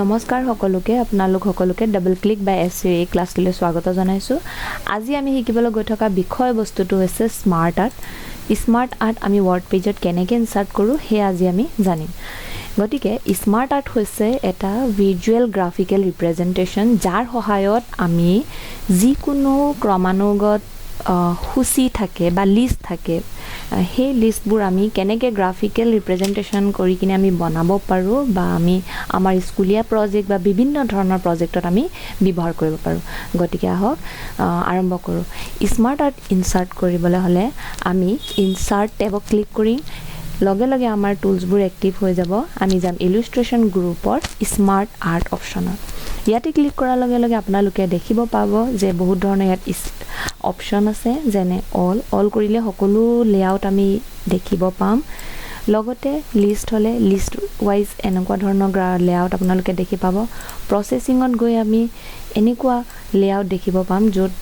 নমস্কাৰ সকলোকে আপোনালোক সকলোকে ডাবল ক্লিক বাই এছচিৰি ক্লাছলৈ স্বাগত জনাইছো। আজি আমি শিকিবলৈ গৈ থকা বিষয় বস্তুটো হৈছে স্মাৰ্ট আৰ্ট। স্মাৰ্ট আৰ্ট আমি ৱৰ্ড পেজত কেনেকৈ ইনচাৰ্ট কৰোঁ সেই আজি আমি জানিম। গতিকে স্মাৰ্ট আৰ্ট হৈছে এটা ভিজুৱেল গ্ৰাফিকেল ৰিপ্ৰেজেণ্টেশ্যন যাৰ সহায়ত আমি যিকোনো ক্ৰমানুগত সূচী থাকে বা লিষ্ট থাকে সেই লিষ্টবোৰ আমি কেনেকৈ গ্ৰাফিকেল ৰিপ্ৰেজেণ্টেশ্যন কৰি কিনে আমি বনাব পাৰোঁ বা আমি আমাৰ স্কুলীয়া প্ৰজেক্ট বা বিভিন্ন ধৰণৰ প্ৰজেক্টত আমি ব্যৱহাৰ কৰিব পাৰোঁ। গতিকে আহক আৰম্ভ কৰোঁ। স্মাৰ্ট আৰ্ট ইনচাৰ্ট কৰিবলৈ হ'লে আমি ইনচাৰ্ট টেবত ক্লিক কৰিম। লগে লগে আমাৰ টুলছবোৰ এক্টিভ হৈ যাব। আমি যাম ইলিষ্ট্ৰেশ্যন গ্ৰুপৰ স্মাৰ্ট আৰ্ট অপশ্যনত। ইয়াতে ক্লিক কৰাৰ লগে লগে আপোনালোকে দেখিব পাব যে বহুত ধৰণৰ ইয়াত অপশ্যন আছে, যেনে অল কৰিলে সকলো লেআউট আমি দেখিব পাম। লগতে লিষ্ট হ'লে লিষ্ট ৱাইজ এনেকুৱা ধৰণৰ লেআউট আপোনালোকে দেখি পাব। প্ৰচেছিঙত গৈ আমি এনেকুৱা লেআউট দেখিব পাম য'ত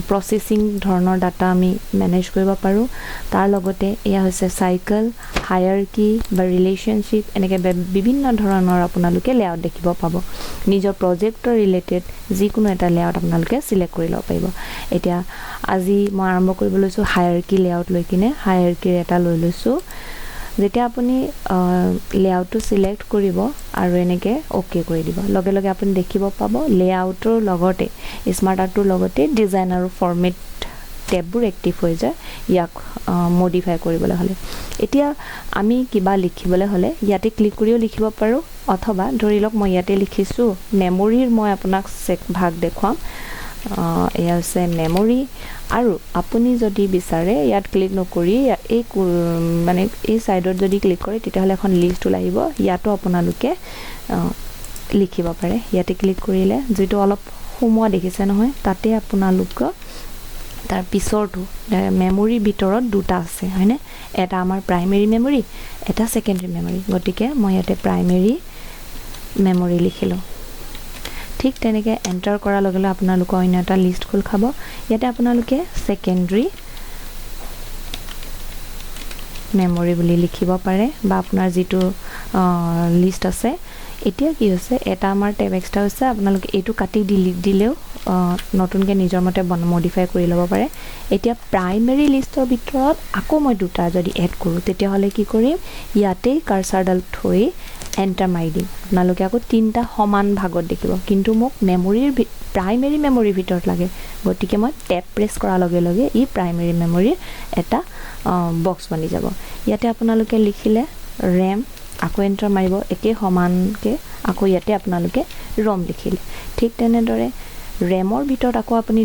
প্ৰচেছিং ধৰণৰ ডাটা আমি মেনেজ কৰিব পাৰোঁ। তাৰ লগতে এয়া হৈছে চাইকেল, হায়াৰকি বা ৰিলেশ্যনশ্বিপ, এনেকৈ বিভিন্ন ধৰণৰ আপোনালোকে লেআউট দেখিব পাব। নিজৰ প্ৰজেক্টৰ ৰিলেটেড যিকোনো এটা লেআউট আপোনালোকে চিলেক্ট কৰি ল'ব পাৰিব। এতিয়া আজি মই আৰম্ভ কৰিব লৈছোঁ হায়াৰকি লেআউট লৈ কিনে। হায়াৰকিৰ এটা লৈ লৈছোঁ। যেতিয়া আপুনি লেআউটটো চিলেক্ট কৰিব আৰু এনেকৈ অ'কে কৰি দিব, লগে লগে আপুনি দেখিব পাব লেআউটৰ লগতে স্মাৰ্ট আৰ্টটোৰ লগতে ডিজাইন আৰু ফৰ্মেট টেববোৰ এক্টিভ হৈ যায় ইয়াক মডিফাই কৰিবলৈ হ'লে। এতিয়া আমি কিবা লিখিবলৈ হ'লে ইয়াতে ক্লিক কৰিও লিখিব পাৰোঁ, অথবা ধৰি লওক মই ইয়াতে লিখিছোঁ মেমৰিৰ, মই আপোনাক ভাগ দেখুৱাম। এয়া হৈছে মেমৰি। আৰু আপুনি যদি বিচাৰে ইয়াত ক্লিক নকৰি এই ছাইডত যদি ক্লিক কৰে তেতিয়াহ'লে এখন লিষ্ট ওলাই আহিব। ইয়াতো আপোনালোকে লিখিব পাৰে। ইয়াতে ক্লিক কৰিলে যিটো অলপ সোমোৱা দেখিছে নহয়, তাতে আপোনালোকক তাৰ পিছৰটো মেমৰিৰ ভিতৰত দুটা আছে হয়নে, এটা আমাৰ প্ৰাইমেৰী মেমৰি, এটা ছেকেণ্ডেৰী মেমৰি। গতিকে মই ইয়াতে প্ৰাইমেৰী মেমৰি লিখিলোঁ। ঠিক তেনেকৈ এণ্টাৰ কৰাৰ লগে লগে আপোনালোকৰ অন্য এটা লিষ্ট খোল খাব। ইয়াতে আপোনালোকে ছেকেণ্ডেৰী মেমৰি বুলি লিখিব পাৰে বা আপোনাৰ যিটো লিষ্ট আছে। এতিয়া কি হৈছে, এটা আমাৰ টেব এক্সট্ৰা হৈছে, আপোনালোকে এইটো কাটি দিলেও নতুনকৈ নিজৰ মতে মডিফাই কৰি ল'ব পাৰে। এতিয়া প্ৰাইমেৰী লিষ্টৰ ভিতৰত আকৌ মই দুটা যদি এড কৰোঁ তেতিয়াহ'লে কি কৰিম, ইয়াতেই কাৰ্চাৰডাল থৈ এণ্টাৰ মাৰি দিম। আপোনালোকে আকৌ তিনিটা সমান ভাগত দেখিব, কিন্তু মোক প্ৰাইমেৰী মেমৰিৰ ভিতৰত লাগে। গতিকে মই টেপ প্ৰেছ কৰাৰ লগে লগে ই প্ৰাইমেৰী মেমৰিৰ এটা বক্স বনি যাব। ইয়াতে আপোনালোকে লিখিলে ৰেম, আকৌ এণ্টাৰ মাৰিব, একেই সমানকৈ আকৌ ইয়াতে আপোনালোকে ৰম লিখিলে। ঠিক তেনেদৰে ৰেমৰ ভিতৰত আকৌ আপুনি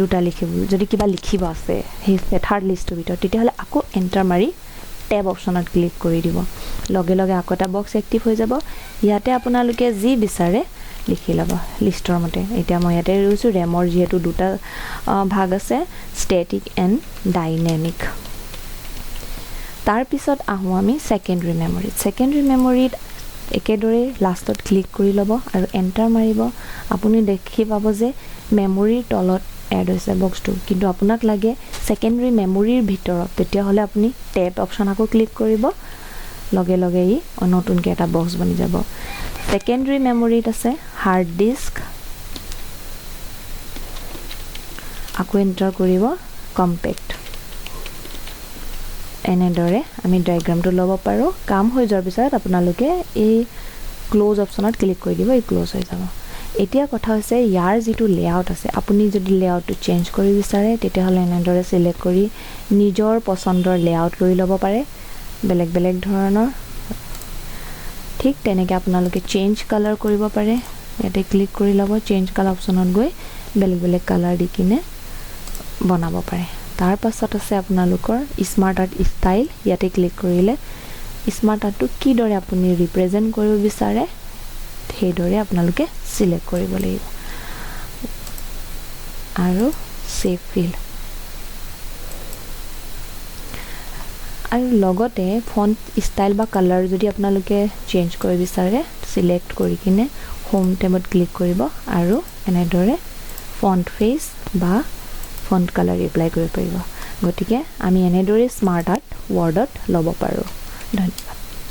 দুটা লিখিব, যদি কিবা লিখিব আছে সেই থাৰ্ড লিষ্টটোৰ ভিতৰত, তেতিয়াহ'লে আকৌ এণ্টাৰ মাৰি টেব অপশ্যনত ক্লিক কৰি দিব। লগে লগে আকৌ এটা বক্স এক্টিভ হৈ যাব। ইয়াতে আপোনালোকে যি বিচাৰে লিখি ল'ব লিষ্টৰ মতে। এতিয়া মই ইয়াতে লৈছোঁ ৰেমৰ, যিহেতু দুটা ভাগ আছে, ষ্টেটিক এণ্ড ডাইনেমিক। তাৰপিছত আহোঁ আমি ছেকেণ্ডেৰী মেমৰিত। ছেকেণ্ডেৰী মেমৰিত একেদৰে লাষ্টত ক্লিক কৰি ল'ব আৰু এণ্টাৰ মাৰিব। আপুনি দেখি পাব যে মেমৰিৰ তলত এড হৈছে বক্সটো, কিন্তু আপোনাক লাগে ছেকেণ্ডেৰী মেমৰিৰ ভিতৰত, তেতিয়াহ'লে আপুনি টেব অপশ্যন আকৌ ক্লিক কৰিব। লগে লগে ই নতুনকৈ এটা বক্স বনি যাব। ছেকেণ্ডেৰী মেমৰিত আছে হাৰ্ড ডিস্ক, আকৌ এণ্টাৰ কৰিব কম্পেক্ট। এনেদৰে আমি ডায়েগ্ৰামটো ল'ব পাৰোঁ। কাম হৈ যোৱাৰ পিছত আপোনালোকে এই ক্ল'জ অপশ্যনত ক্লিক কৰি দিব, এই ক্ল'জ হৈ যাব। এতিয়া কথা হৈছে ইয়াৰ যিটো লেআউট আছে, আপুনি যদি লেআউটটো চেঞ্জ কৰিব বিচাৰে তেতিয়াহ'লে এনেদৰে চিলেক্ট কৰি নিজৰ পচন্দৰ লেআউট লৈ ল'ব পাৰে, বেলেগ বেলেগ ধৰণৰ। ঠিক তেনেকৈ আপোনালোকে চেঞ্জ কালাৰ কৰিব পাৰে। ইয়াতে ক্লিক কৰি ল'ব, চেঞ্জ কালাৰ অপশ্যনত গৈ বেলেগ বেলেগ কালাৰ দি কিনে বনাব পাৰে। তাৰ পাছত আছে আপোনালোকৰ স্মাৰ্ট আৰ্ট ষ্টাইল। ইয়াতে ক্লিক কৰিলে স্মাৰ্ট আৰ্টটো কিদৰে আপুনি ৰিপ্ৰেজেণ্ট কৰিব বিচাৰে সেইদৰে আপোনালোকে চিলেক্ট কৰিব লাগিব আৰু ছেভ ফিল। আৰু লগতে ফণ্ট ষ্টাইল বা কালাৰ যদি আপোনালোকে চেঞ্জ কৰিব বিচাৰে, চিলেক্ট কৰি কিনে হোম টেবত ক্লিক কৰিব আৰু এনেদৰে ফণ্ট ফেচ বা ফণ্ট কালাৰ এপ্লাই কৰিব পাৰিব। গতিকে আমি এনেদৰে স্মাৰ্ট আৰ্ট ৱৰ্ডত ল'ব পাৰোঁ। ধন্যবাদ।